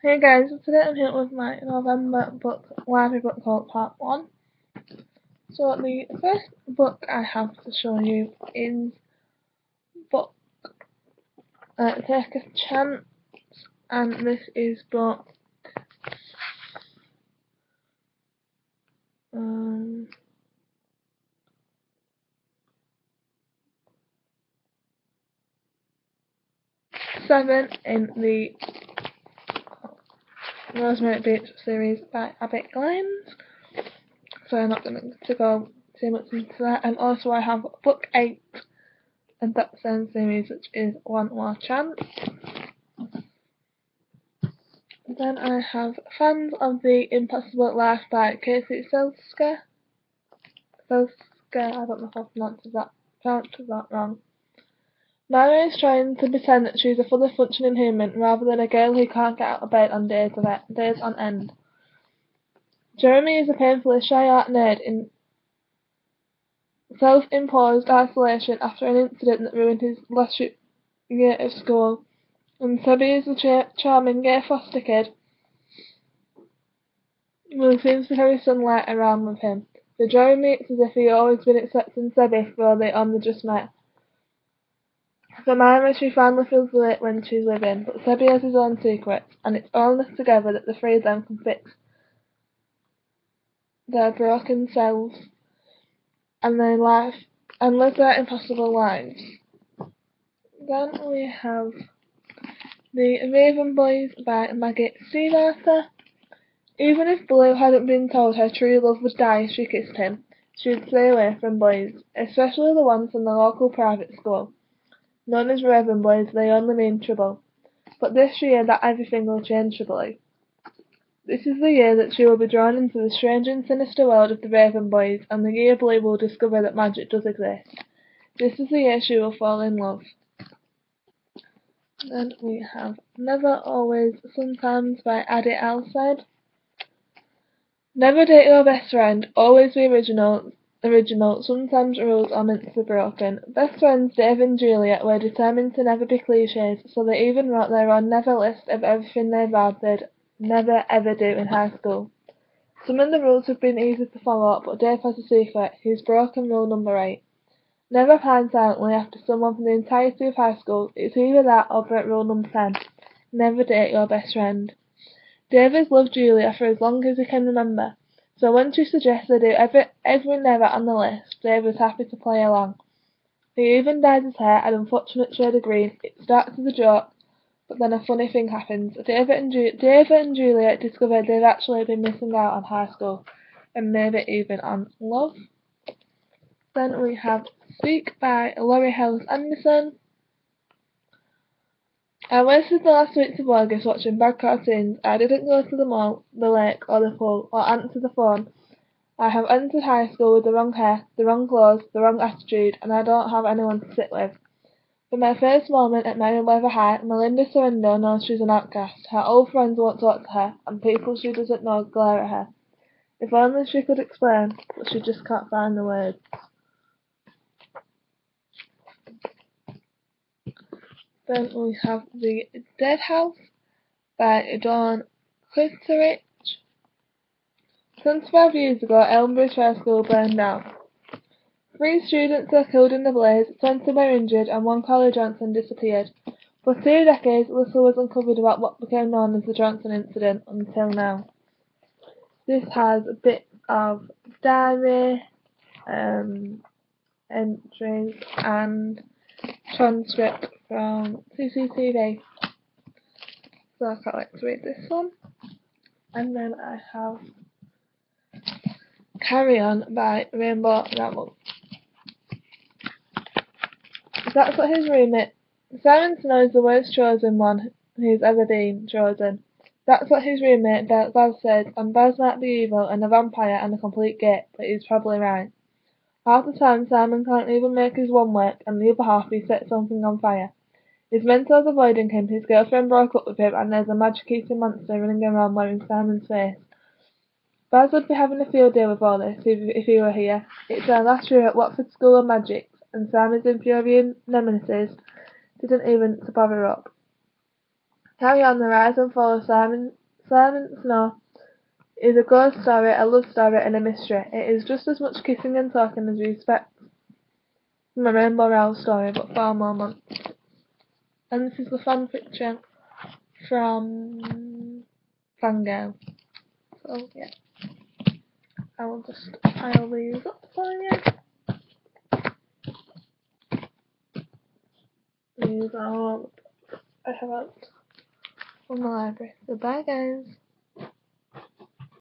Hey guys, so today I'm here with my November library book called Part 1. So the first book I have to show you is book Take a Chance, and this is book 7 in the Rosemary Beach series by Abby Glines. So I'm not going to go too much into that. And also I have book 8 in that same series, which is One More Chance. Then I have Fans of the Impossible Life by Casey Selska. I don't know if I pronounced that wrong. Mary is trying to pretend that she's a fully functioning human rather than a girl who can't get out of bed on days on end. Jeremy is a painfully shy art nerd in self-imposed isolation after an incident that ruined his last year of school. And Sebby is a charming gay foster kid who seems to carry sunlight around with him. The Jeremy meets as if he had always been accepting Sebby for they only just met. For Myra, she finally feels late when she's living, but Sebby has his own secrets, and it's only together that the three of them can fix their broken selves and live their impossible lives. Then we have The Raven Boys by Maggie Seawater. Even if Blue hadn't been told her true love would die if she kissed him, she would stay away from boys, especially the ones from the local private school. Known as Raven Boys, they only mean trouble. But this year that everything will change for Blue. This is the year that she will be drawn into the strange and sinister world of the Raven Boys, and the year Blue will discover that magic does exist. This is the year she will fall in love. Then we have Never, Always, Sometimes by Addie Alside. Never date your best friend, always be original, sometimes rules are meant to be broken. Best friends Dave and Juliet were determined to never be cliches, so they even wrote their own never list of everything they vowed they'd never ever do in high school. Some of the rules have been easy to follow, but Dave has a secret. He's broken rule number 8. Never pine silently after someone from the entirety of high school. It's either that or break rule number 10. Never date your best friend. Dave has loved Julia for as long as he can remember, so when she suggests they do every never on the list, Dave is happy to play along. He even dyes his hair an unfortunate shade of green. It starts as a joke, but then a funny thing happens. Dave and Julia discover they've actually been missing out on high school, and maybe even on love. Then we have Speak by Laurie Hellis Anderson. I wasted the last weeks of August watching bad cartoons. I didn't go to the mall, the lake, or the pool, or answer the phone. I have entered high school with the wrong hair, the wrong clothes, the wrong attitude, and I don't have anyone to sit with. For my first moment at Merryweather High, Melinda Sorrento knows she's an outcast. Her old friends won't talk to her, and people she doesn't know glare at her. If only she could explain, but she just can't find the words. Then we have The Dead House by Dawn Clitterich. 25 years ago, Elmbridge High School burned down. 3 students were killed in the blaze, 20 were injured, and 1 Collie Johnson disappeared. For 2 decades, little was uncovered about what became known as the Johnson incident until now. This has a bit of diary, entries, and transcript from CCTV. So I can't wait to read this one. And then I have Carry On by Rainbow Rowell. That's what his roommate Simon Snow is the worst chosen one who's ever been chosen. That's what his roommate Baz said, and Baz might be evil and a vampire and a complete git, but he's probably right. Half the time Simon can't even make his one work, and the other half he sets something on fire. His mentor's avoiding him, his girlfriend broke up with him, and there's a magic-eating monster running around wearing Simon's face. Baz would be having a field day with all this if he were here. It's their last year at Watford School of Magic, and Simon's infuriating nemesis didn't even to bother up. Carry On, The Rise and Fall of Simon Snow is a ghost story, a love story, and a mystery. It is just as much kissing and talking as we expect from a Rainbow Rowell story, but far more months. And this is the fan fiction from Fangirl. So yeah, I will just pile these up for you. These are all I have out from the library. Goodbye, guys.